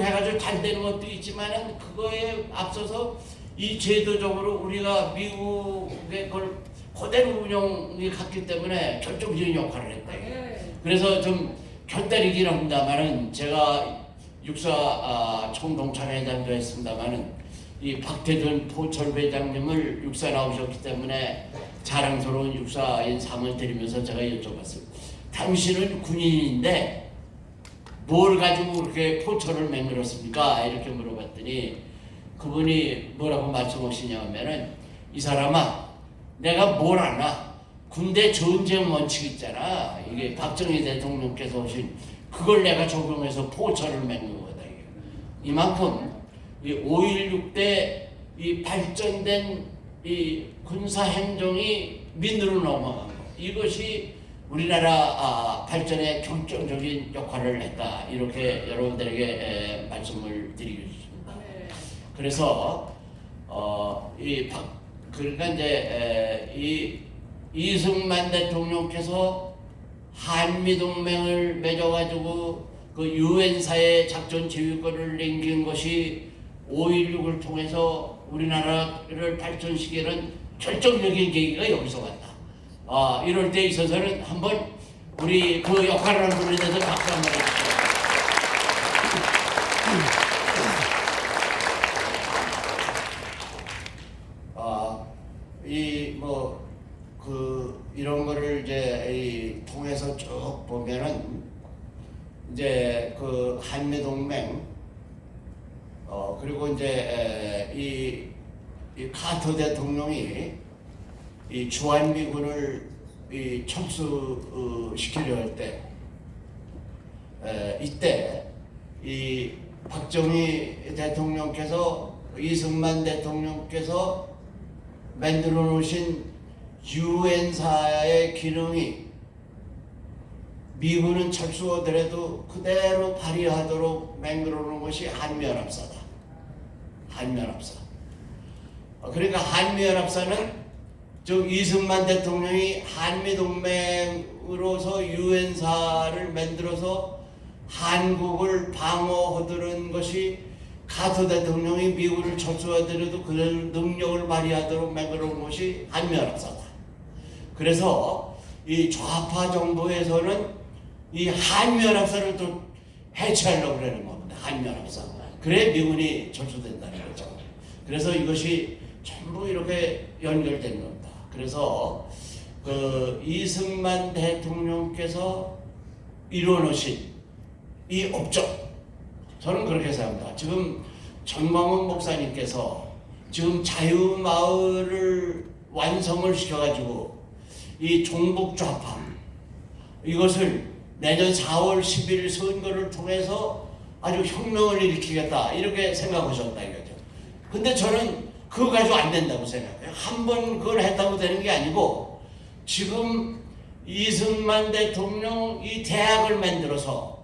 해가지고 잘 되는 것도 있지만은 그거에 앞서서 이 제도적으로 우리가 미국의 그걸 그대로 운영이 갔기 때문에 결정적인 역할을 했다. 그래서 좀 곁다리긴 합니다만은 제가 육사 총동참회장도 했습니다만은 이 박태준 포철 회장님을 육사 나오셨기 때문에 자랑스러운 육사인 상을 드리면서 제가 여쭤봤습니다. 당신은 군인인데 뭘 가지고 그렇게 포철을 맹글었습니까? 이렇게 물어봤더니 그분이 뭐라고 말씀하시냐면은 이 사람아 내가 뭘 아나 군대 전쟁 원칙 있잖아. 이게 박정희 대통령께서 오신 그걸 내가 적용해서 포철을 맹는 거다. 이만큼 이 5.16 때 이 발전된 이 군사 행정이 민으로 넘어간 거 이것이 우리나라 발전에 결정적인 역할을 했다. 이렇게 여러분들에게 말씀을 드리겠습니다. 그래서 그러니까 이제 이 이승만 대통령께서 한미동맹을 맺어가지고 그 유엔사의 작전 지휘권을 남긴 것이 5.16을 통해서 우리나라를 발전시키는 결정적인 계기가 여기서 왔다. 이럴 때 있어서는 한번 우리 그 역할을 하는 분에 대해서 박수 한번 해주세요. 이런 거를 이제 통해서 쭉 보면은 이제 그 한미동맹 그리고 이제 이 카터 대통령이 이 주한미군을 철수시키려 할 때 이때 이 박정희 대통령께서 이승만 대통령께서 만들어 놓으신 유엔사의 기능이 미군은 철수하더라도 그대로 발휘하도록 만들어 놓은 것이 한미연합사다. 한미연합사. 그러니까 한미연합사는 즉 이승만 대통령이 한미동맹으로서 유엔사를 만들어서 한국을 방어하려는 것이 카터 대통령이 미국을 철수하더라도 그 능력을 발휘하도록 만들어 놓은 것이 한미연합사다. 그래서 이 좌파 정부에서는 이 한미연합사를 또 해체하려고 그러는 겁니다. 한미연합사. 그래 미군이 철수된다는 거죠. 그래서 이것이 전부 이렇게 연결된 겁니다. 그래서 그 이승만 대통령께서 이뤄놓으신 이 업적, 저는 그렇게 생각합니다. 지금 전광훈 목사님께서 지금 자유마을을 완성을 시켜가지고 이 종북좌파 이것을 내년 4월 10일 선거를 통해서 아주 혁명을 일으키겠다 이렇게 생각하셨다 이거죠. 근데 저는 그거 가지고 안 된다고 생각해요. 한번 그걸 했다고 되는 게 아니고 지금 이승만 대통령 이 대학을 만들어서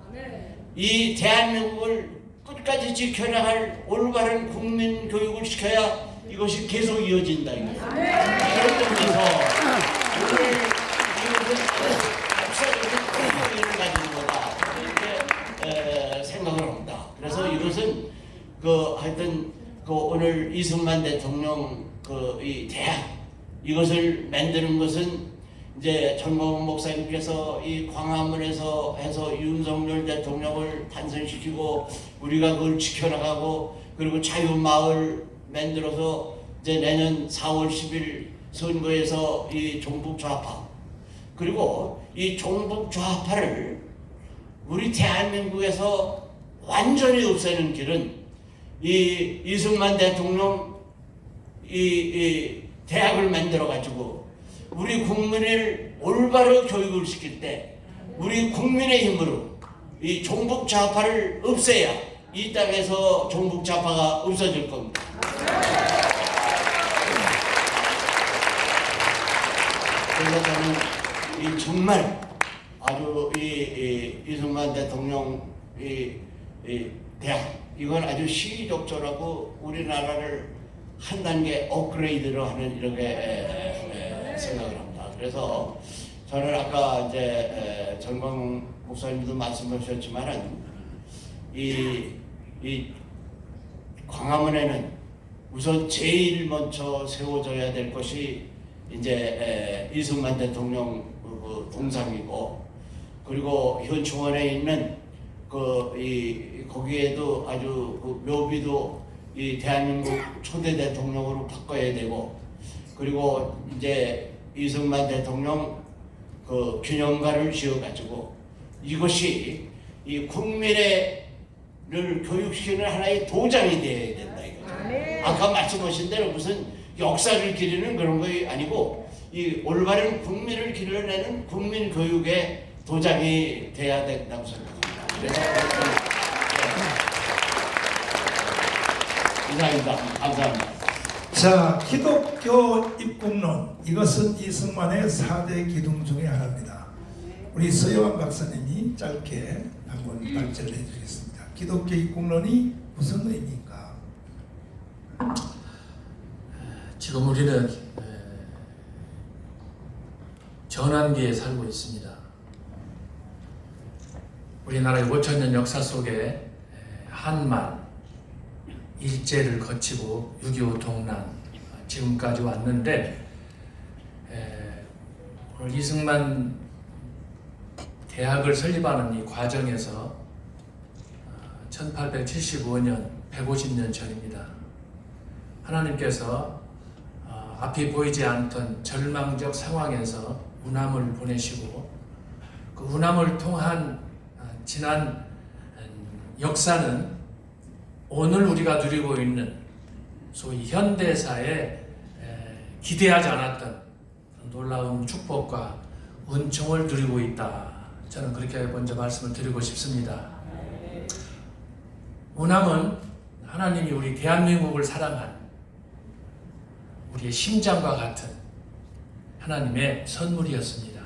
이 대한민국을 끝까지 지켜나갈 올바른 국민 교육을 시켜야 이것이 계속 이어진다 이거죠. 그런 점에서 오늘 이것은 역사적인 의미를 가지는 거다 이렇게 생각을 합니다. 그래서 이것은 하여튼 오늘 이승만 대통령 이 대학 이것을 만드는 것은 이제 전광훈 목사님께서 이 광화문에서 해서 윤석열 대통령을 탄생시키고 우리가 그걸 지켜나가고 그리고 자유마을 만들어서 이제 내년 4월 10일 선거에서 이 종북좌파 그리고 이 종북좌파를 우리 대한민국에서 완전히 없애는 길은 이 이승만 대통령 이 대학을 만들어 가지고 우리 국민을 올바로 교육을 시킬 때 우리 국민의 힘으로 이 종북좌파를 없애야 이 땅에서 종북좌파가 없어질 겁니다. 그래서 저는 정말 아주 이승만 대통령 이 대학 이건 아주 시적절하고 우리나라를 한 단계 업그레이드로 하는 이렇게 생각을 합니다. 그래서 저는 아까 이제 전광훈 목사님도 말씀하셨지만은 이 이 광화문에는 우선 제일 먼저 세워져야 될 것이 이제 이승만 대통령 그 동상이고, 그리고 현충원에 있는 거기에도 아주 그 묘비도 이 대한민국 초대 대통령으로 바꿔야 되고, 그리고 이제 이승만 대통령 그 기념관을 지어가지고 이것이 이 국민을 교육시키는 하나의 도장이 되어야 된다 이거죠. 아까 말씀하신 대로 무슨 역사를 기리는 그런 거 아니고 이 올바른 국민을 기르내는 국민 교육의 도장이 돼야 된다고 생각합니다. 그래서 이상입니다. 감사합니다. 자, 기독교 입국론, 이것은 이승만의 4대 기둥 중에 하나입니다. 우리 서영환 박사님이 짧게 한번 발제를 해주겠습니다. 기독교 입국론이 무슨 의미입니까? 지금 우리는 전환기에 살고 있습니다. 우리나라의 5천년 역사 속에 한만 일제를 거치고 6.25 동란 지금까지 왔는데, 오늘 이승만 대학을 설립하는 이 과정에서 1875년 150년 전입니다. 하나님께서 앞이 보이지 않던 절망적 상황에서 운함을 보내시고, 그 운함을 통한 지난 역사는 오늘 우리가 누리고 있는 소위 현대사에 기대하지 않았던 놀라운 축복과 은총을 누리고 있다. 저는 그렇게 먼저 말씀을 드리고 싶습니다. 운함은 하나님이 우리 대한민국을 사랑한 우리의 심장과 같은 하나님의 선물이었습니다.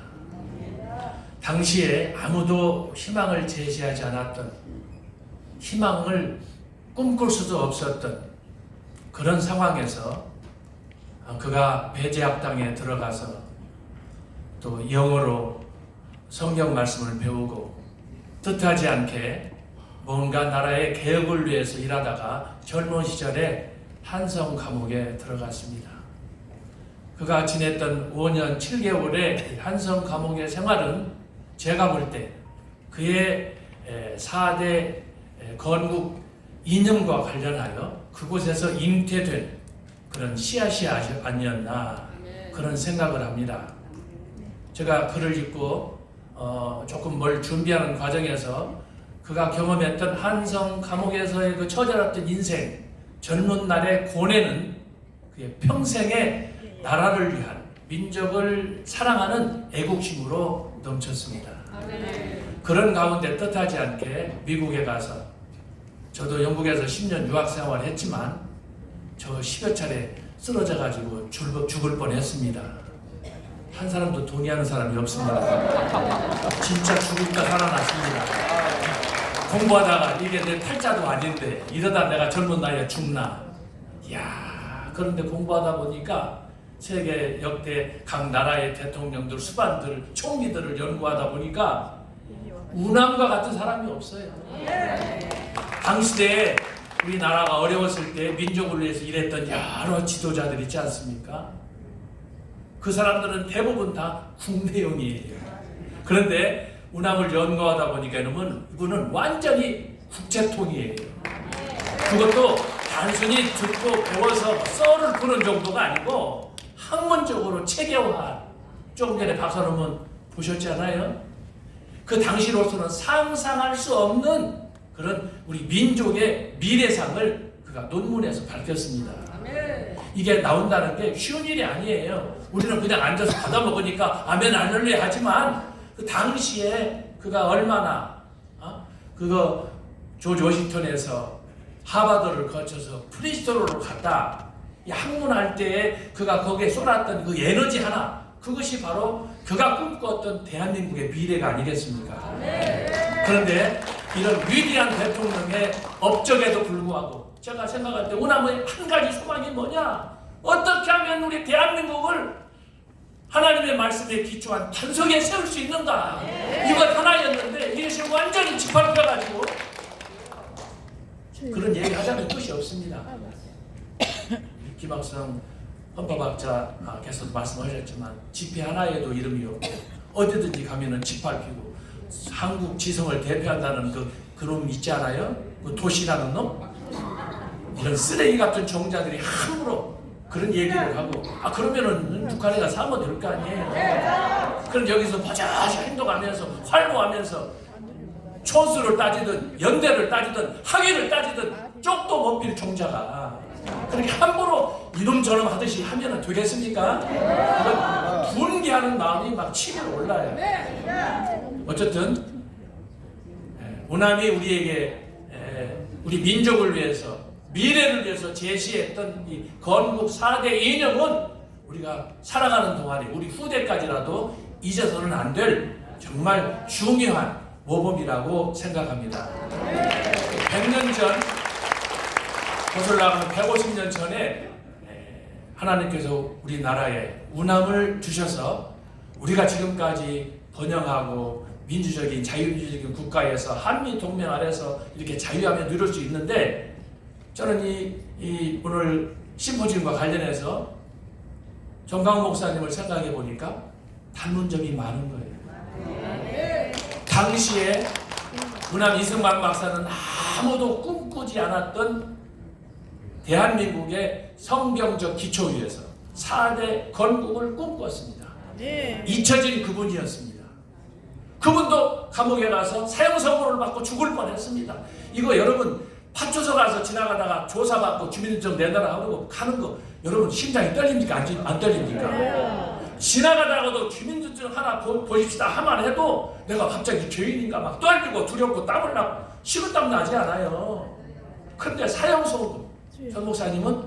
당시에 아무도 희망을 제시하지 않았던, 희망을 꿈꿀 수도 없었던 그런 상황에서 그가 배제학당에 들어가서 또 영어로 성경 말씀을 배우고 뜻하지 않게 뭔가 나라의 개혁을 위해서 일하다가 젊은 시절에 한성 감옥에 들어갔습니다. 그가 지냈던 5년 7개월의 한성 감옥의 생활은 제가 볼 때 그의 4대 건국 이념과 관련하여 그곳에서 잉태된 그런 씨앗이 아니었나 그런 생각을 합니다. 제가 글을 읽고 조금 뭘 준비하는 과정에서 그가 경험했던 한성 감옥에서의 그 처절했던 인생, 젊은 날의 고뇌는 그의 평생의 나라를 위한, 민족을 사랑하는 애국심으로 넘쳤습니다. 그런 가운데 뜻하지 않게 미국에 가서, 저도 영국에서 10년 유학 생활을 했지만 저 10여 차례 쓰러져가지고 죽을 뻔했습니다. 한 사람도 동의하는 사람이 없습니다. 진짜 죽을까 살아났습니다. 공부하다가 이게 내 팔자도 아닌데 이러다 내가 젊은 나이에 죽나. 이야, 그런데 공부하다 보니까 세계 역대 각 나라의 대통령들, 수반들, 총리들을 연구하다 보니까 운함과 같은 사람이 없어요. 당시대에 우리나라가 어려웠을 때 민족을 위해서 일했던 여러 지도자들 있지 않습니까? 그 사람들은 대부분 다 국내용이에요. 그런데 운함을 연구하다 보니까 이거는 완전히 국제통이에요. 그것도 단순히 듣고 배워서 썰을 푸는 정도가 아니고 학문적으로 체계화한, 조금 전에 박사님은 보셨잖아요. 그 당시로서는 상상할 수 없는 그런 우리 민족의 미래상을 그가 논문에서 밝혔습니다. 이게 나온다는 게 쉬운 일이 아니에요. 우리는 그냥 앉아서 받아 먹으니까 아멘 안 할래 하지만 그 당시에 그가 얼마나 그거 조지 워싱턴에서 하버드를 거쳐서 프린스턴으로 갔다, 이 학문할 때에 그가 거기에 쏟았던 그 에너지 하나, 그것이 바로 그가 꿈꿨던 대한민국의 미래가 아니겠습니까? 그런데 이런 위대한 대통령의 업적에도 불구하고 제가 생각할 때 운함의 한 가지 소망이 뭐냐? 어떻게 하면 우리 대한민국을 하나님의 말씀에 기초한 탄성에 세울 수 있는가? 이것 하나였는데 이것이 완전히 짓밟혀가지고 그런 얘기 하자면 끝이 없습니다. 김학성 헌법학자께서도 말씀하셨지만 집회 하나에도 이름이 없고 어디든지 가면은 짓밟히고 한국 지성을 대표한다는 그놈 있지 않아요? 그 도시라는 놈? 이런 쓰레기 같은 종자들이 함부로 그런 얘기를 하고 그러면은 북한에 가서 하면 될 거 아니에요. 그럼 여기서 버젓이 행동하면서 활보하면서 초수를 따지든 연대를 따지든 학위를 따지든 쪽도 못 빌 종자가 그렇게 함부로 이놈 저놈 하듯이 하면 되겠습니까? 이건 분개하는 마음이 막 치밀어 올라요. 어쨌든 우남이 우리에게 우리 민족을 위해서 미래를 위해서 제시했던 이 건국 4대 이념은 우리가 살아가는 동안에 우리 후대까지라도 잊어서는 안 될 정말 중요한 모범이라고 생각합니다. 100년 전 거슬러가는 150년 전에 하나님께서 우리나라에 운함을 주셔서 우리가 지금까지 번영하고 민주적인 자유민주적인 국가에서 한미 동맹 아래서 이렇게 자유하며 누릴 수 있는데 저는 이 오늘 심포지움과 관련해서 정강훈 목사님을 생각해 보니까 닮은 점이 많은 거예요. 당시에 운함 이승만 박사는 아무도 꿈꾸지 않았던 대한민국의 성경적 기초 위에서 4대 건국을 꿈꿨습니다. 잊혀진 그분이었습니다. 그분도 감옥에 가서 사형 선고를 받고 죽을 뻔했습니다. 이거 여러분 파출소 가서 지나가다가 조사받고 주민등록 내놔라 하고 가는 거 여러분 심장이 떨립니까? 안 떨립니까? 지나가다가도 주민등록 하나 보십시다 하만 해도 내가 갑자기 죄인인가 막 떨리고 두렵고 땀을 나고 식은땀 나지 않아요. 그런데 사형 선고 전 목사님은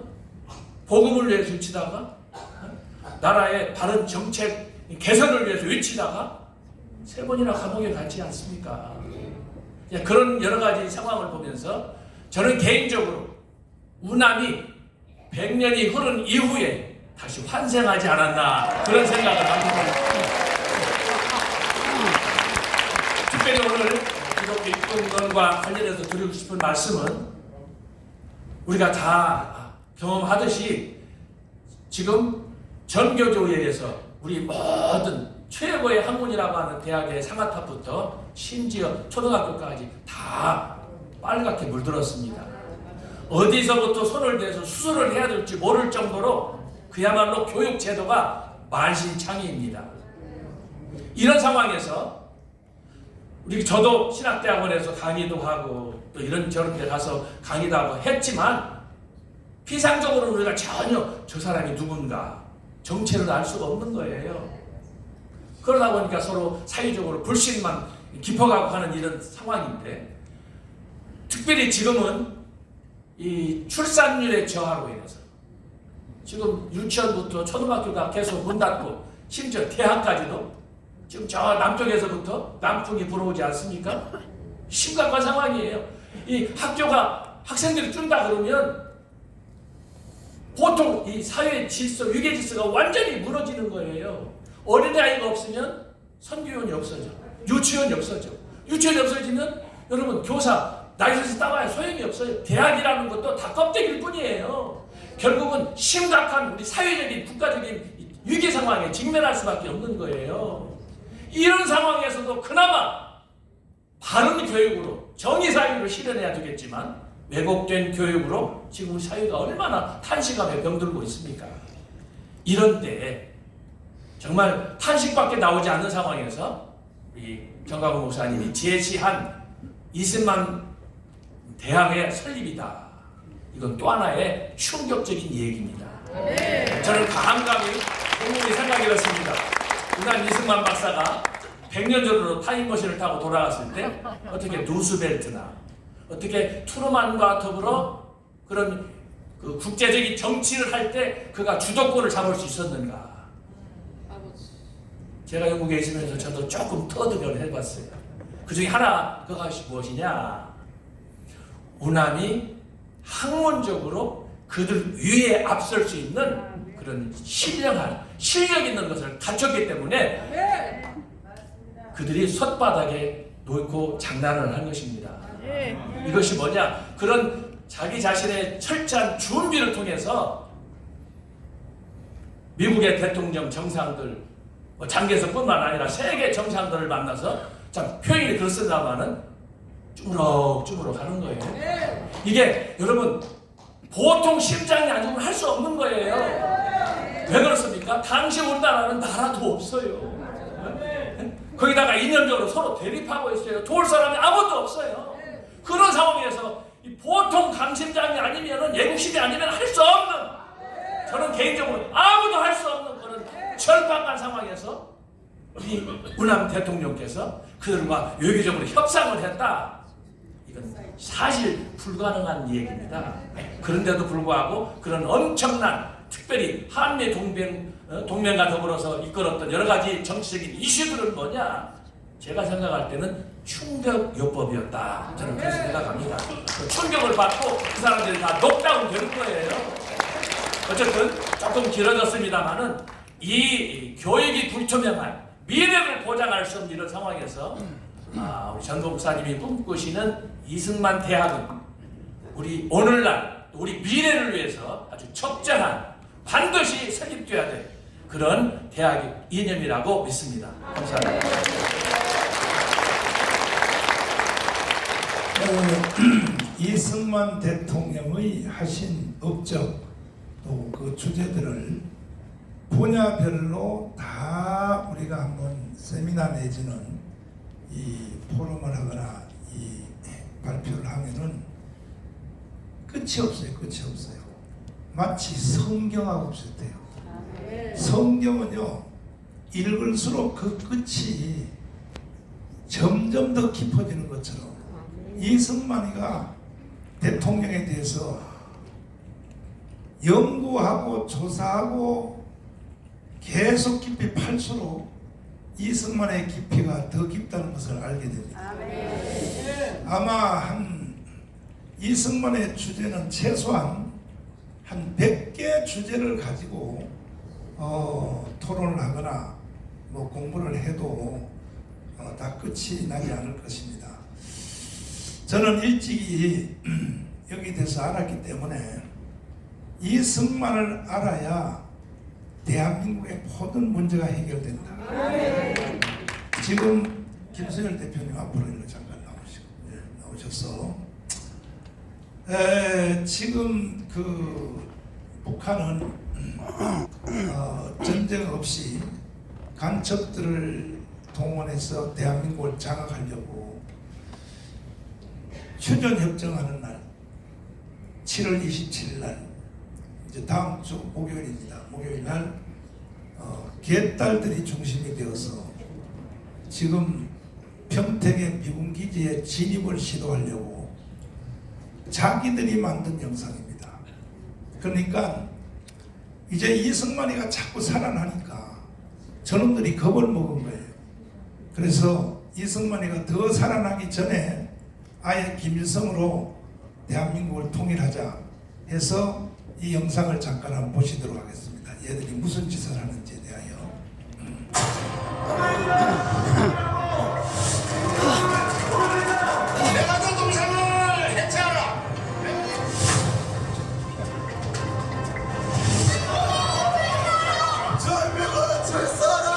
복음을 위해서 외치다가 나라의 바른 정책 개선을 위해서 외치다가 3번이나 감옥에 갔지 않습니까? 그런 여러 가지 상황을 보면서 저는 개인적으로 운함이 100년이 흐른 이후에 다시 환생하지 않았나 그런 생각을 합니다. 특별히 오늘 기독교 입국론과 관련해서 드리고 싶은 말씀은 우리가 다 경험하듯이 지금 전교조회에서 우리 모든 최고의 학문이라고 하는 대학의 상아탑부터 심지어 초등학교까지 다 빨갛게 물들었습니다. 어디서부터 손을 대서 수술을 해야 될지 모를 정도로 그야말로 교육 제도가 만신창이입니다. 이런 상황에서 저도 신학대학원에서 강의도 하고 또 이런저런 데 가서 강의도 하고 했지만 피상적으로 우리가 전혀 저 사람이 누군가 정체를 알 수가 없는 거예요. 그러다 보니까 서로 사회적으로 불신만 깊어가고 하는 이런 상황인데 특별히 지금은 이 출산율의 저하로 인해서 지금 유치원부터 초등학교가 계속 문 닫고 심지어 대학까지도 지금 저 남쪽에서부터 남풍이 불어오지 않습니까? 심각한 상황이에요. 이 학교가 학생들이 뜬다 그러면 보통 이 사회 질서, 위계 질서가 완전히 무너지는 거예요. 어린아이가 없으면 선교원이 없어져. 유치원이 없어져. 유치원이 없어지면 여러분 교사 라이선스 따와야 소용이 없어요. 대학이라는 것도 다 껍데기일 뿐이에요. 결국은 심각한 우리 사회적인 국가적인 위기 상황에 직면할 수밖에 없는 거예요. 이런 상황에서도 그나마 바른 교육으로 정의사회를 실현해야 되겠지만 왜곡된 교육으로 지금 우리 사회가 얼마나 탄식하며 병들고 있습니까? 이런 때 정말 탄식밖에 나오지 않는 상황에서 이 정강훈 목사님이 제시한 20만 대학의 설립이다. 이건 또 하나의 충격적인 얘기입니다. 저는 감감히 곰곰이 생각해봤습니다. 그날 이승만 박사가 100년 전으로 타임머신을 타고 돌아갔을 때 어떻게 루스벨트나 어떻게 트루만과 더불어 그런 그 국제적인 정치를 할 때 그가 주도권을 잡을 수 있었는가? 제가 영국에 있으면서 저도 조금 터득을 해봤어요. 그 중에 하나 그것이 무엇이냐? 운함이 학문적으로 그들 위에 앞설 수 있는 그런 실력 있는 것을 갖췄기 때문에 그들이 솥바닥에 놓고 장난을 한 것입니다. 이것이 뭐냐? 그런 자기 자신의 철저한 준비를 통해서 미국의 대통령 정상들, 뭐 장개석뿐만 아니라 세계 정상들을 만나서 참 표현이 그렇습니다만은 쭈무럭쭈무럭 하는 거예요. 이게 여러분 보통 심장이 아니면 할 수 없는 거예요. 왜 그렇습니까? 당시 우리나라는 나라도 없어요. 거기다가 인연적으로 서로 대립하고 있어요. 도울 사람이 아무것도 없어요. 그런 상황에서 보통 강심장이 아니면은 예국심이 아니면 할 수 없는, 저는 개인적으로 아무도 할 수 없는 그런 절박한 상황에서 우리 우남 대통령께서 그들과 외교적으로 협상을 했다. 이건 사실 불가능한 얘기입니다. 그런데도 불구하고 그런 엄청난, 특별히 한미 동맹과 더불어서 이끌었던 여러 가지 정치적인 이슈들은 뭐냐? 제가 생각할 때는 충격요법이었다. 저는 그렇게 생각합니다. 그 충격을 받고 그 사람들이 다 녹다운 되는 거예요. 어쨌든 조금 길어졌습니다만은 이 교육이 불투명한 미래를 보장할 수 없는 이런 상황에서 우리 전도 목사님이 꿈꾸시는 이승만 대학은 우리 오늘날 우리 미래를 위해서 아주 적절한, 반드시 설립돼야 될 그런 대학의 이념이라고 믿습니다. 감사합니다. 이승만 대통령의 하신 업적 또 그 주제들을 분야별로 다 우리가 한번 세미나 내지는 이 포럼을 하거나 이 발표를 하면은 끝이 없어요. 끝이 없어요. 마치 성경하고 비슷해요. 성경은요, 읽을수록 그 끝이 점점 더 깊어지는 것처럼 이승만이가 대통령에 대해서 연구하고 조사하고 계속 깊이 팔수록 이승만의 깊이가 더 깊다는 것을 알게 됩니다. 아마 이승만의 주제는 최소한 한 100개 주제를 가지고 토론을 하거나 뭐 공부를 해도 다 끝이 나지 않을 것입니다. 저는 일찍이 여기 대해서 알았기 때문에 이승만을 알아야 대한민국의 모든 문제가 해결된다. 지금 김수열 대표님 앞으로 일로 잠깐 나오셔서 지금 그 북한은 전쟁 없이 간첩들을 동원해서 대한민국을 장악하려고 휴전협정하는 날 7월 27일 날 이제 다음 주 목요일입니다. 목요일 날 개딸들이 중심이 되어서 지금 평택의 미군 기지에 진입을 시도하려고 자기들이 만든 영상입니다. 그러니까 이제 이승만이가 자꾸 살아나니까 저놈들이 겁을 먹은 거예요. 그래서 이승만이가 더 살아나기 전에 아예 김일성으로 대한민국을 통일하자 해서 이 영상을 잠깐 한번 보시도록 하겠습니다. 얘들이 무슨 짓을 하는지에 대하여. 내가 저 동상을 해체하라. 전명을 철사하라.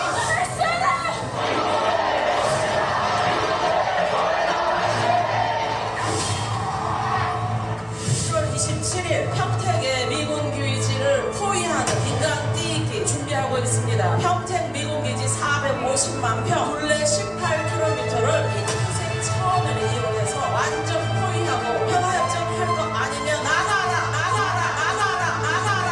27일 평택의 미군 기지를 포위하는 인간 띄기 준비하고 있습니다. 평택 미군 기지 450만 평, 둘레 18km를 흰색 차원을 이용해서 완전 포위하고 평화협정 할 거 아니면 나가라, 나가라, 나가라, 나가라.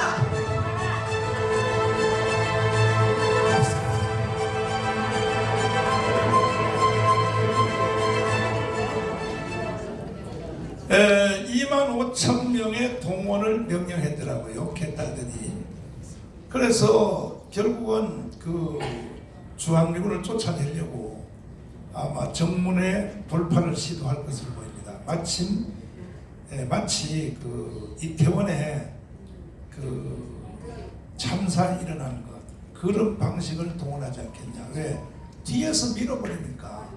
에, 25,000명의 동원을 명령했더라고요. 개딸들이. 그래서 결국은 그 주한미군을 쫓아내려고 아마 정문에 돌파를 시도할 것으로 보입니다. 마치 그 이태원에 그 참사 일어난 것, 그런 방식을 동원하지 않겠냐. 왜? 뒤에서 밀어버리니까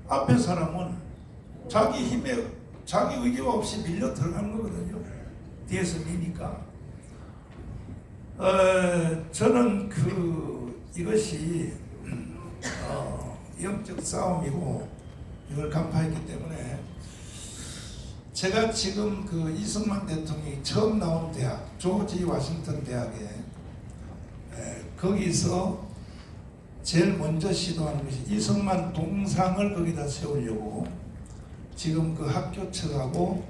앞에 사람은 자기 힘에 자기 의지가 없이 밀려 들어가는 거거든요. 뒤에서 미니까. 저는 이것이 영적 싸움이고 이걸 간파했기 때문에 제가 지금 이승만 대통령이 처음 나온 대학 조지 워싱턴 대학에 거기서 제일 먼저 시도하는 것이 이승만 동상을 거기다 세우려고 지금 그 학교 측하고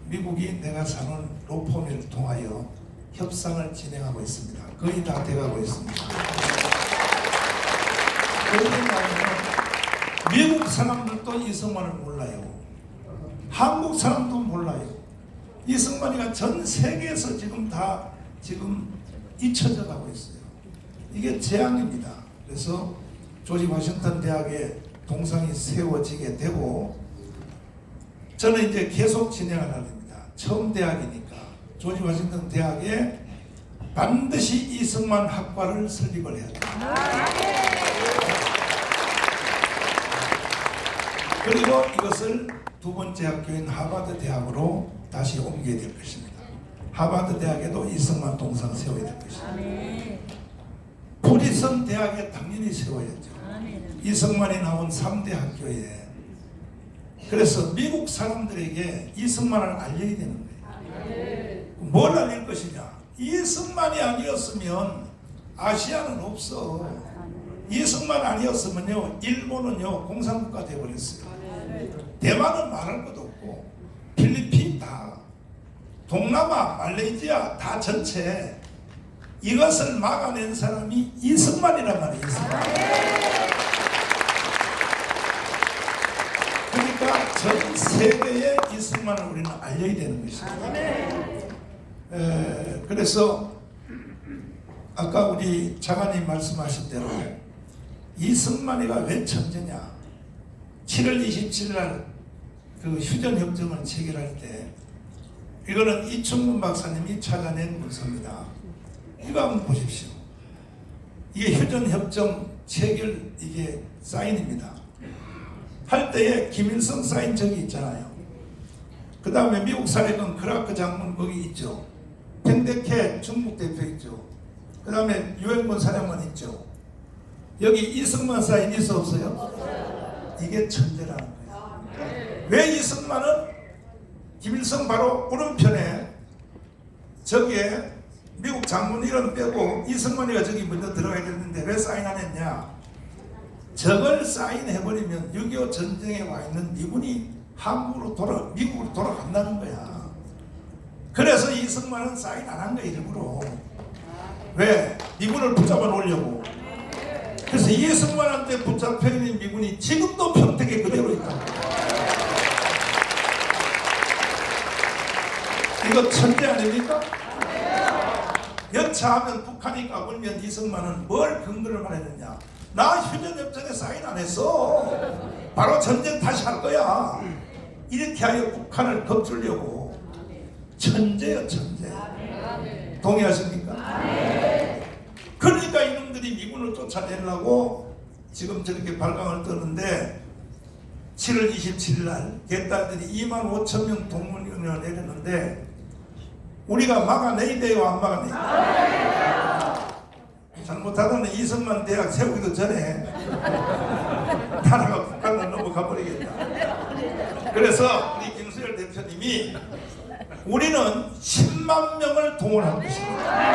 미국이 내가 사는 로펌을 통하여 협상을 진행하고 있습니다. 거의 다 돼가고 있습니다. 그러면 미국 사람들도 이승만을 몰라요. 한국 사람도 몰라요. 이승만이가 전 세계에서 지금 다 잊혀져 가고 있어요. 이게 재앙입니다. 그래서 조지 워싱턴 대학에 동상이 세워지게 되고 저는 이제 계속 진행을 합니다. 처음 대학이니까 조지 워싱턴 대학에 반드시 이승만 학과를 설립을 해야 됩니다. 그리고 이것을 두 번째 학교인 하버드 대학으로 다시 옮겨야 될 것입니다. 하버드 대학에도 이승만 동상 세워야 될 것입니다. 프리슨 대학에 당연히 세워야죠. 이승만이 나온 3대 학교에. 그래서 미국 사람들에게 이승만을 알려야 되는 거예요. 뭘 알릴 것이냐? 이승만이 아니었으면 아시아는 없어. 이승만 아니었으면요 일본은요 공산국가 되어버렸어요. 대만은 말할 것도 없고 필리핀 다 동남아 말레이시아 다 전체 이것을 막아낸 사람이 이승만이란 말이에요. 이승만. 그러니까 전 세계에 이승만을 우리는 알려야 되는 것입니다. 그래서 아까 우리 장관님 말씀하신 대로 이승만이가 왜 천재냐? 7월 27일 날 휴전협정을 체결할 때 이거는 이충문 박사님이 찾아낸 문서입니다. 이거 한번 보십시오. 이게 휴전협정 체결 이게 사인입니다. 할 때에 김일성 사인 저기 있잖아요. 그 다음에 미국 사례건 크라크 장군 거기 있죠. 팽데케 중국 대표 있죠. 그 다음에 유엔군 사령관 있죠. 여기 이승만 사인 있어 없어요? 없어요. 이게 천재라는 거예요. 왜 이승만은 김일성 바로 오른편에 저기에 미국 장군 이름 빼고 이승만이가 저기 먼저 들어가야 되는데 왜 사인 안 했냐? 저걸 사인해버리면 6.25 전쟁에 와 있는 미군이 미국으로 돌아간다는 거야. 그래서 이승만은 사인 안 한 거야 일부러. 왜? 미군을 붙잡아 놓으려고. 그래서 이승만한테 붙잡혀 있는 미군이 지금도 평택에 그대로 있다. 이거 천재 아닙니까? 여차하면 북한이 까불면 이승만은 뭘 근거를 말했느냐? 나 휴전협정에 사인 안 했어. 바로 전쟁 다시 할 거야. 이렇게 하여 북한을 겁주려고. 천재요 천재. 동의하십니까? 그러니까 이놈들이 미군을 쫓아내려고 지금 저렇게 발광을 떠는데 7월 27일 날 개딸들이 25,000명 동문령을 내렸는데 우리가 막아내야 돼요 안 막아내야 돼요? 잘못하다는 이승만 대학 세우기도 전에 나라가 북한으로 넘어가 버리겠다. 그래서 우리 김수열 대표님이 우리는 10만 명을 동원할 것입니다.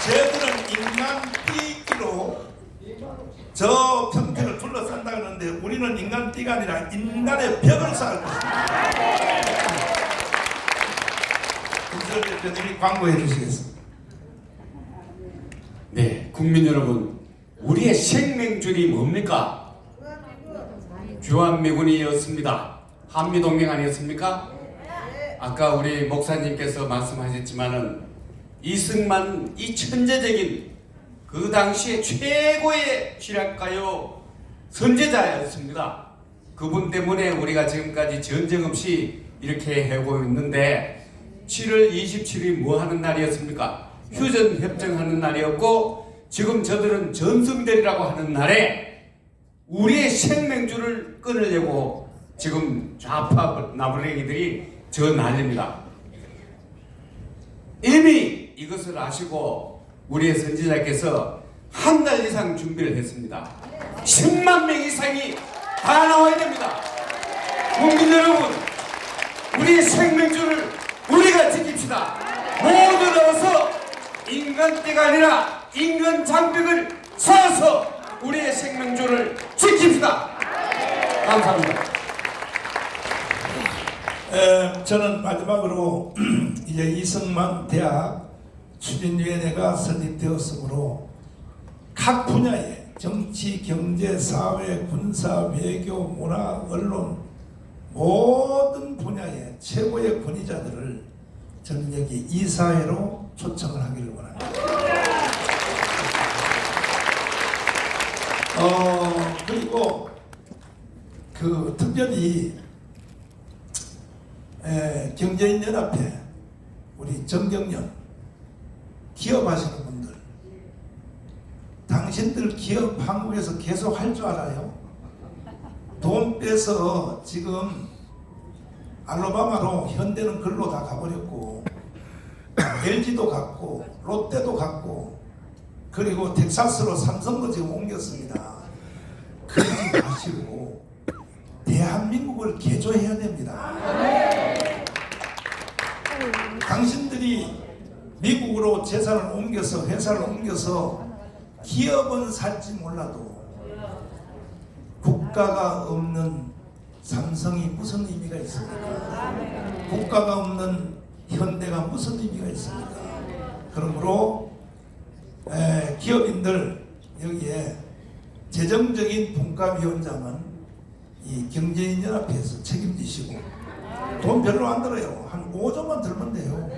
쟤들은 인간 띠기로 저 평택을 둘러싼다 그러는데 우리는 인간 띠가 아니라 인간의 벽을 쌓을 것입니다. 김수열 대표님이 광고해 주시겠습니다. 네, 국민 여러분, 우리의 생명줄이 뭡니까? 주한미군이었습니다. 한미동맹 아니었습니까? 아까 우리 목사님께서 말씀하셨지만은 이승만 이 천재적인 그 당시에 최고의 실학가요 선제자였습니다. 그분 때문에 우리가 지금까지 전쟁 없이 이렇게 하고 있는데 7월 27일이 뭐 하는 날이었습니까? 휴전 협정하는 날이었고 지금 저들은 전승절이라고 하는 날에 우리의 생명줄을 끊으려고 지금 좌파 나부랭이들이 저 난립니다. 이미 이것을 아시고 우리의 선지자께서 한 달 이상 준비를 했습니다. 10만 명 이상이 다 나와야 됩니다. 국민 여러분, 우리의 생명줄을 우리가 지킵시다. 모두 나와서 인간떼가 아니라 인간 장벽을 세워서 우리의 생명줄을 지킵시다. 감사합니다. 저는 마지막으로 이제 이승만 대학 추진위원회가 설립되었으므로 각 분야의 정치, 경제, 사회, 군사, 외교, 문화, 언론 모든 분야의 최고의 권위자들을 저는 여기 이사회로 초청을 하기를 원합니다. 그리고 특별히 경제인연합회 우리 정경련 기업하시는 분들, 당신들 기업 한국에서 계속 할 줄 알아요? 돈 빼서 지금 알라바마로 현대는 글로 다 가버렸고 LG도 갔고 롯데도 갔고 그리고 텍사스로 삼성도 지금 옮겼습니다. 그러지 마시고 대한민국을 개조해야 됩니다. 당신들이 미국으로 재산을 옮겨서 회사를 옮겨서 기업은 살지 몰라도 국가가 없는 삼성이 무슨 의미가 있습니까? 국가가 없는 현대가 무슨 의미가 있습니까? 그러므로 기업인들 여기에 재정적인 분과위원장은 이 경제인연합회에서 책임지시고 돈 별로 안 들어요. 한 5조만 들면 돼요.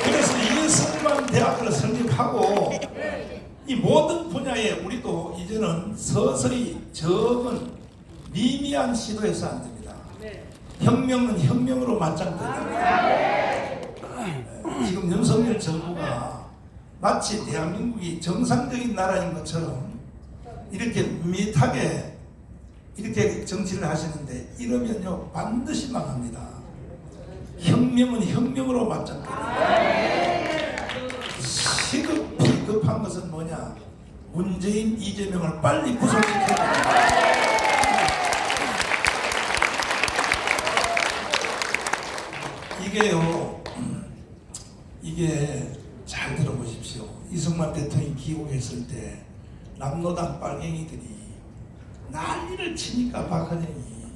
그래서 이승만 대학을 설립하고 이 모든 분야에 우리도 이제는 서서히 적은 미미한 시도해서 안 됩니다. 혁명은 혁명으로 맞짱뜨립니다. 지금 윤석열 정부가 마치 대한민국이 정상적인 나라인 것처럼 이렇게 밋밋하게 이렇게 정치를 하시는데 이러면요 반드시 망합니다. 혁명은 혁명으로 맞짱뜨립니다. 시급히 급한 것은 뭐냐? 문재인, 이재명을 빨리 구속시켜야 됩니다. 이게 잘 들어보십시오. 이승만 대통령이 귀국했을 때 남로당 빨갱이들이 난리를 치니까 박헌영이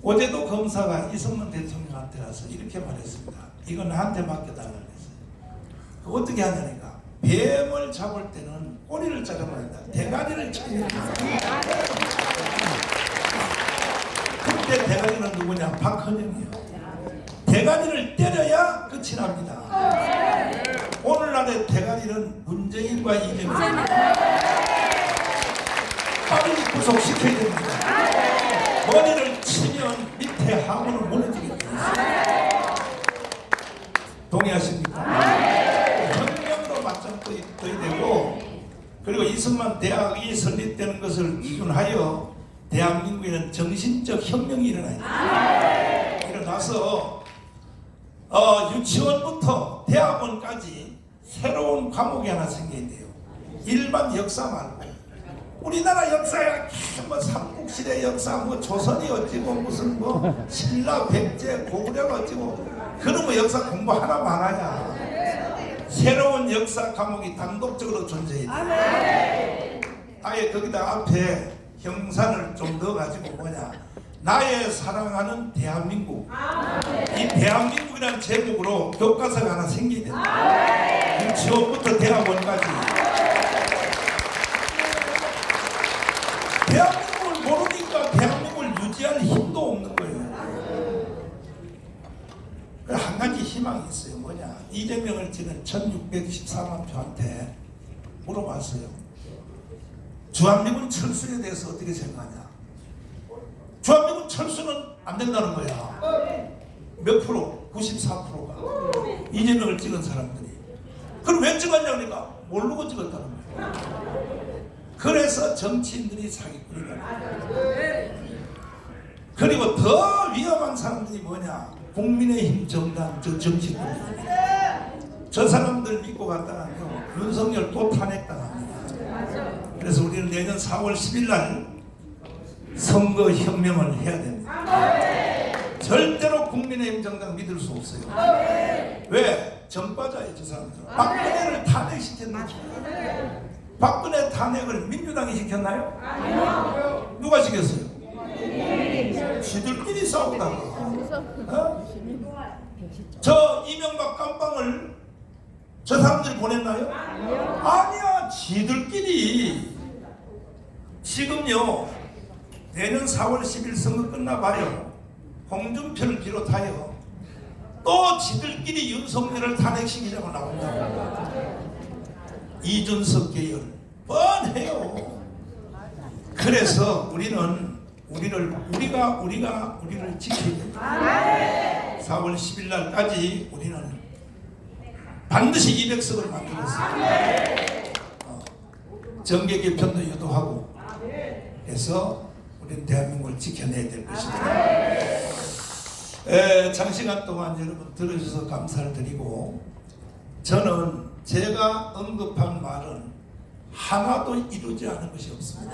어제도 검사가 이승만 대통령한테 가서 이렇게 말했습니다. 이거 나한테 맡겨달라고 했어요. 어떻게 하냐니까 뱀을 잡을 때는 꼬리를 자르면 한다. 대가리를 쳐야 된다. 그때 대가리는 누구냐? 박헌영이요. 대가리를 때려야 끝이 납니다. 오늘날의 대가리는 문재인과 이재명입니다. 빨리 구속시켜야 됩니다. 머리를 치면 밑에 하고는 무너지게 됩니다. 동의하십니까? 혁명으로 맞짱떠야 되고 그리고 이승만 대학이 설립되는 것을 기준하여 대한민국에는 정신적 혁명이 일어나야 됩니다. 일어나서 유치원부터 대학원까지 새로운 과목이 하나 생겨야 돼요. 일반 역사 말고 우리나라 역사야 뭐 삼국시대 역사 뭐 조선이 어찌고 무슨 뭐 신라 백제 고구려가 어찌고 그런 거 역사 공부 하나 많아야 새로운 역사 과목이 단독적으로 존재해야 돼요. 아예 거기다 앞에 형산을 좀 넣어가지고 뭐냐 나의 사랑하는 대한민국 이 대한민국이라는 제목으로 교과서가 하나 생기게 됩니다. 유치원부터 대학원까지 대한민국을 모르니까 대한민국을 유지할 힘도 없는 거예요. 한 가지 희망이 있어요. 뭐냐 이재명을 지는 1614만 표한테 물어봤어요. 주한미군 철수에 대해서 어떻게 생각하냐? 주한미군 철수는 안 된다는 거야. 몇 프로? 94%가 이재명을 찍은 사람들이. 그럼 왜 찍었냐니까 모르고 찍었다는 거예요. 그래서 정치인들이 사기꾼이다. 그리고 더 위험한 사람들이 뭐냐? 국민의힘 정당 저 정치꾼입니다. 저 사람들 믿고 갔다가요 윤석열 또 탄핵당합니다. 그래서 우리는 내년 4월 10일 날 선거혁명을 해야 됩니다. 절대로 국민의힘 정당 믿을 수 없어요. 왜? 정과자예요 저 사람들은. 박근혜를 탄핵시켰나요? 박근혜 탄핵을 민주당이 시켰나요? 아니요. 누가 시켰어요? 지들끼리 싸우다가 어? 저 이명박 깜빵을 저 사람들이 보냈나요? 아니야. 지들끼리. 지금요 내년 4월 10일 선거 끝나봐요. 홍준표를 비롯하여 또 지들끼리 윤석열을 탄핵시키려고 나온다. 이준석 계열 뻔해요. 그래서 우리는 우리를 지켜야 됩니다. 4월 10일 날까지 우리는 반드시 200석을 만들었습니다. 정계 개편도 유도하고 해서 우리는 대한민국을 지켜내야 될 것입니다. 장시간 동안 여러분 들어주셔서 감사를 드리고, 저는 제가 언급한 말은 하나도 이루지 않은 것이 없습니다.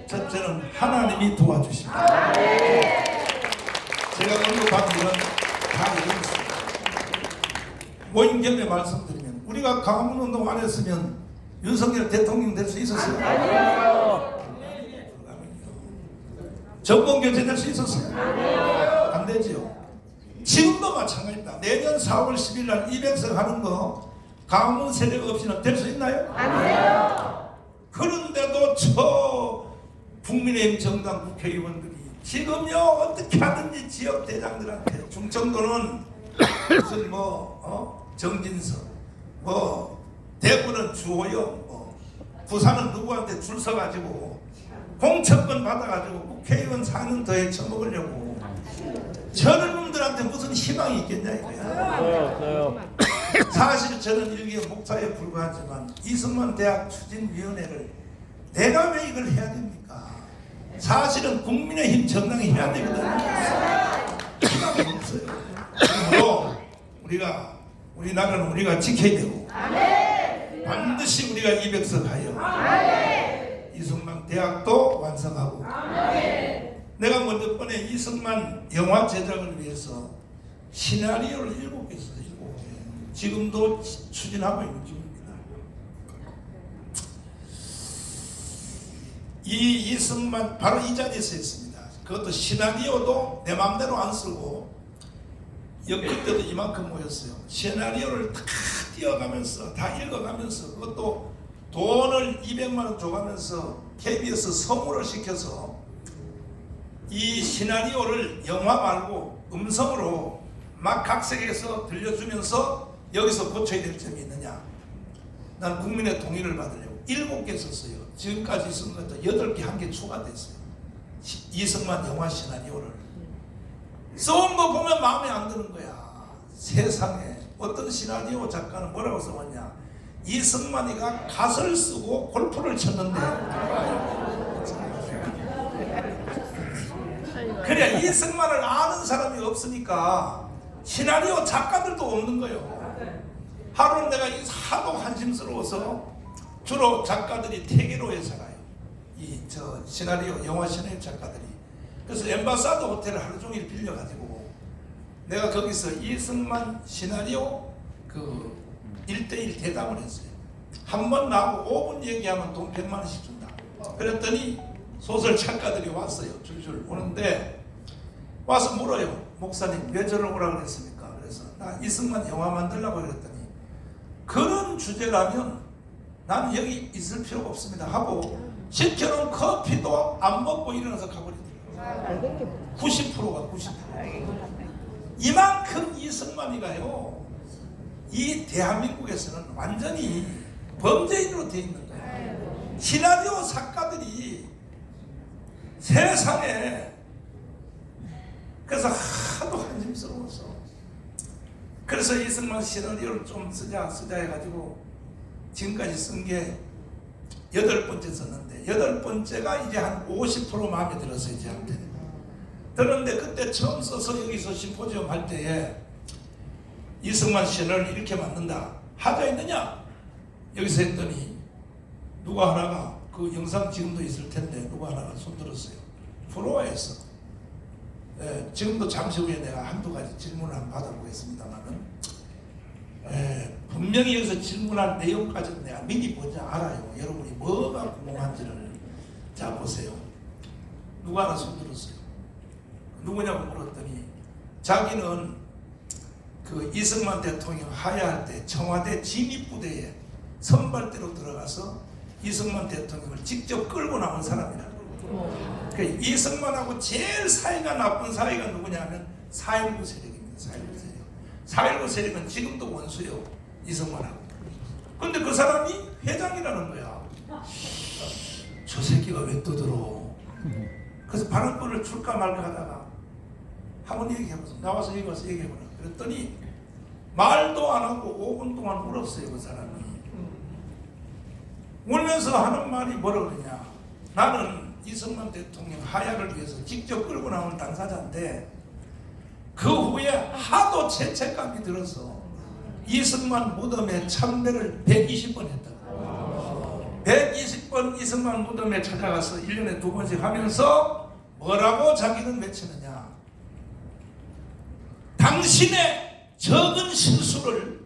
첫째는 하나님이 도와주십니다. 제가 언급한 일은 다 이루었습니다. 모임 겸에 말씀드리면 우리가 강화문운동 안 했으면 윤석열 대통령 될 수 있었어요? 아니요. 정권 교체될 수 있었어요? 안 되지요. 지금도 마찬가지입니다. 내년 4월 10일 날 200석 하는 거 강화문 세력 없이는 될 수 있나요? 안 돼요. 그런데도 저 국민의힘 정당 국회의원들이 지금요 어떻게 하든지 지역 대장들한테 충청도는 무슨 정진석, 대구는 주호영, 부산은 누구한테 줄 서가지고 공천권 받아가지고 국회의원 4년 더해 처먹으려고 저런 놈들한테 무슨 희망이 있겠냐 이거야. 사실 저는 일개 목사에 불과하지만 이승만 대학 추진위원회를 내가 왜 이걸 해야 됩니까? 사실은 국민의힘 정당이 해야 되거든요. 희망이 없어요. 그러므로 우리나라는 우리가 지켜야 되고 반드시 우리가 200석 하여 이승만 대학도 완성하고 내가 먼저 번에 이승만 영화 제작을 위해서 시나리오를 7개 썼어요. 7개. 지금도 추진하고 있는 중입니다. 이 이승만 바로 이 자리에서 했습니다. 그것도 시나리오도 내 마음대로 안 쓰고 엮을 때도 이만큼 모였어요. 시나리오를 다 띄어가면서 다 읽어가면서 그것도 돈을 200만 원 줘가면서 KBS 성우를 시켜서 이 시나리오를 영화 말고 음성으로 막 각색해서 들려주면서 여기서 고쳐야 될 점이 있느냐. 난 국민의 동의를 받으려고 7개 썼어요. 지금까지 쓴 것도 8개 한 개 추가됐어요. 이승만 영화 시나리오를 써온 거 보면 마음에 안 드는 거야. 세상에 어떤 시나리오 작가는 뭐라고 써왔냐. 이승만이가 갓을 쓰고 골프를 쳤는데 그래 이승만을 아는 사람이 없으니까 시나리오 작가들도 없는 거예요. 하루는 내가 하도 한심스러워서 주로 작가들이 태계로에 살아요. 시나리오 영화 시나리오 작가들이. 그래서 엠바사더 호텔을 하루 종일 빌려가지고 내가 거기서 이승만 시나리오 1대1 대담을 했어요. 한 번 나하고 5분 얘기하면 돈 100만 원씩 준다. 그랬더니 소설 작가들이 왔어요. 줄줄 오는데 와서 물어요. 목사님 왜 저를 오라고 그랬습니까? 그래서 나 이승만 영화 만들려고 그랬더니 그런 주제라면 나는 여기 있을 필요가 없습니다 하고 시켜놓은 커피도 안 먹고 일어나서 가버리더라고요. 90%가 90%. 이만큼 이승만이가요. 이 대한민국에서는 완전히 범죄인으로 되어 있는 거예요. 시나리오 작가들이 세상에. 그래서 하도 한심스러워서 그래서 이승만 시나리오를 좀 쓰자 해가지고 지금까지 쓴 게 8번째 썼는데 8번째가 이제 한 50% 마음에 들었어요. 저한테. 들었는데 그때 처음 써서 여기서 심포지엄 할 때에 이승만 시나리오를 이렇게 만든다. 하자 있느냐? 여기서 했더니 누가 하나가 그 영상 지금도 있을 텐데 누가 하나가 손들었어요. 부러워했어. 지금도 잠시 후에 내가 한두 가지 질문을 한번 받아보겠습니다만은 분명히 여기서 질문할 내용까지는 내가 미리 뭔지 알아요. 여러분이 뭐가 궁금한지를. 자 보세요. 누가 하나 손들었어요. 누구냐고 물었더니 자기는 그 이승만 대통령 하야할 때 청와대 진입부대에 선발대로 들어가서 이승만 대통령을 직접 끌고 나온 사람이라고. 그 이승만하고 제일 사이가 나쁜 사이가 누구냐면 4.19 세력입니다. 4.19 세력. 4.19 세력은 지금도 원수요. 이승만하고. 근데 그 사람이 회장이라는 거야. 저 새끼가 왜 떠들어? 그래서 발언권을 줄까 말까 하다가 한번 얘기해보세요. 나와서 얘기해보라. 그랬더니 말도 안 하고 5분 동안 울었어요. 그 사람이. 울면서 하는 말이 뭐라 그러냐. 나는 이승만 대통령 하야를 위해서 직접 끌고 나온 당사자인데 그 후에 하도 죄책감이 들어서 이승만 무덤에 참배를 120번 했다고. 120번 이승만 무덤에 찾아가서 1년에 2번씩 하면서 뭐라고 자기는 외치느냐. 당신의 적은 실수를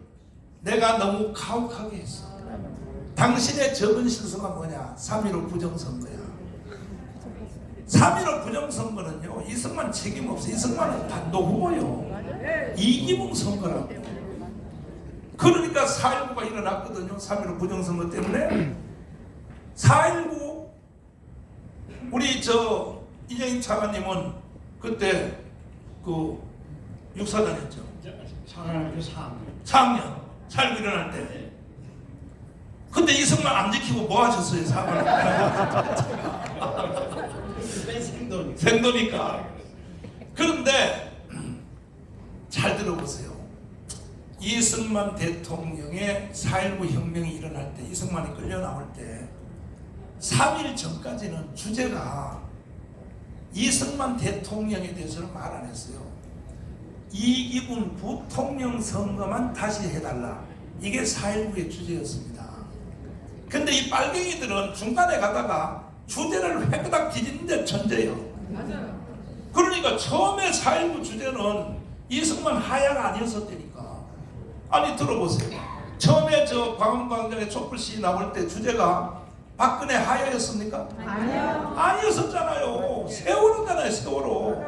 내가 너무 가혹하게 했어. 당신의 적은 실수가 뭐냐? 3.15 부정선거야. 3.15 부정선거는요, 이승만 책임 없어. 이승만은 단독 후보요. 이기붕 선거라고. 그러니까 4.19가 일어났거든요. 3.15 부정선거 때문에. 4.19 우리 이재임 차관님은 그때 그 육사단이었죠. 4학년 4.19 일어날 때. 근데 이승만 안 지키고 뭐 하셨어요? 4학년 생도니까. 그런데 잘 들어보세요. 이승만 대통령의 4.19 혁명이 일어날 때, 이승만이 끌려 나올 때 3일 전까지는 주제가 이승만 대통령에 대해서는 말 안 했어요. 이기분 부통령 선거만 다시 해달라. 이게 4.19의 주제였습니다. 근데 이 빨갱이들은 중간에 가다가 주제를 획딱 뒤집는데 천재예요. 맞아요. 그러니까 처음에 4.19 주제는 이승만 하야가 아니었었다니까. 아니 들어보세요. 처음에 광화문광장에 촛불시 나올 때 주제가 박근혜 하야였습니까? 아니요. 아니었었잖아요. 세월호잖아요. 세월호.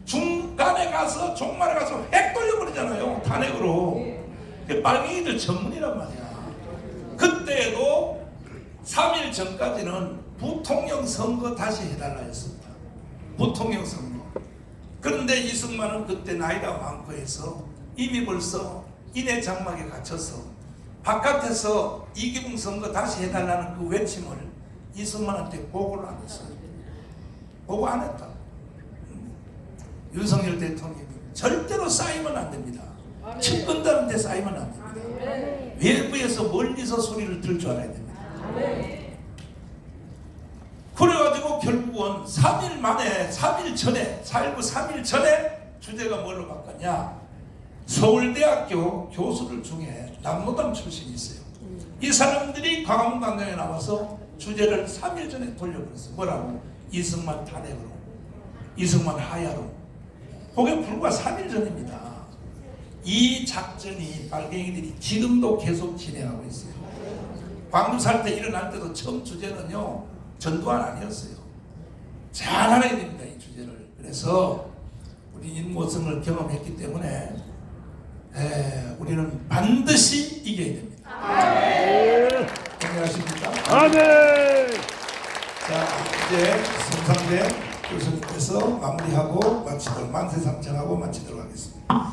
중간에 가서 종말에 가서 핵 돌려버리잖아요. 탄핵으로. 빨갱이들 전문이란 말이야. 그때도 3일 전까지는 부통령 선거 다시 해달라 했습니다. 부통령 선거. 그런데 이승만은 그때 나이가 많고 해서 이미 벌써 인해 장막에 갇혀서 바깥에서 이기붕 선거 다시 해달라는 그 외침을 이승만한테 보고를 안 했어요. 보고 안 했다. 윤석열 대통령이 절대로 쌓이면 안 됩니다. 측근들한테 쌓이면 안 됩니다. 외부에서 멀리서 소리를 들 줄 알아야 됩니다. 그래가지고 결국은 3일 만에 3일 전에 4.19 3일 전에 주제가 뭘로 바꿨냐. 서울대학교 교수들 중에 남노당 출신이 있어요. 이 사람들이 광화문광장에 나와서 주제를 3일 전에 돌려버렸어요. 뭐라고? 이승만 탄핵으로, 이승만 하야로. 그게 불과 3일 전입니다. 이 작전이 빨갱이들이 지금도 계속 진행하고 있어요. 광주살 때 일어날 때도 처음 주제는요, 전두환 아니었어요. 잘 알아야 됩니다, 이 주제를. 그래서 우리 인모성을 경험했기 때문에 우리는 반드시 이겨야 됩니다. 동의하십니까? 아멘. 자, 이제 성상대 교수님께서 마무리하고 마치도록, 만세삼창하고 마치도록 하겠습니다.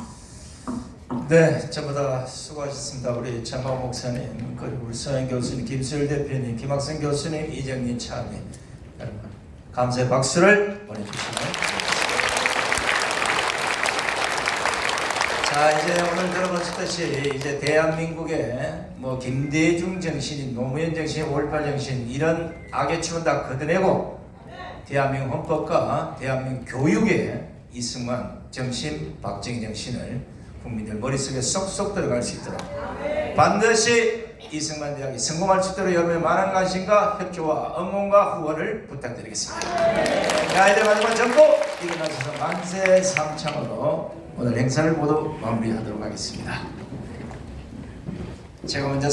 네, 전부 다 수고하셨습니다. 우리 장광 목사님, 그리고 우리 서영 교수님, 김수열 대표님, 김학성 교수님, 이정민 차관님, 여러분 감사의 박수를 보내주시면 자, 이제 오늘 들어보셨듯이 이제 대한민국의 뭐 김대중 정신인 노무현 정신, 5.18 정신 이런 악의 추은 다 걷어내고 대한민국 헌법과 대한민국 교육의 이승만 정신, 박정희 정신을 국민들 머릿속에 쏙쏙 들어갈 수 있도록 반드시 이승만 대학이 성공할 수 있도록 여러분의 많은 관심과 협조와 응원과 후원을 부탁드리겠습니다. 자, 이제 마지막 전부 일어나셔서 만세 삼창으로 오늘 행사를 모두 마무리하도록 하겠습니다. 제가 먼저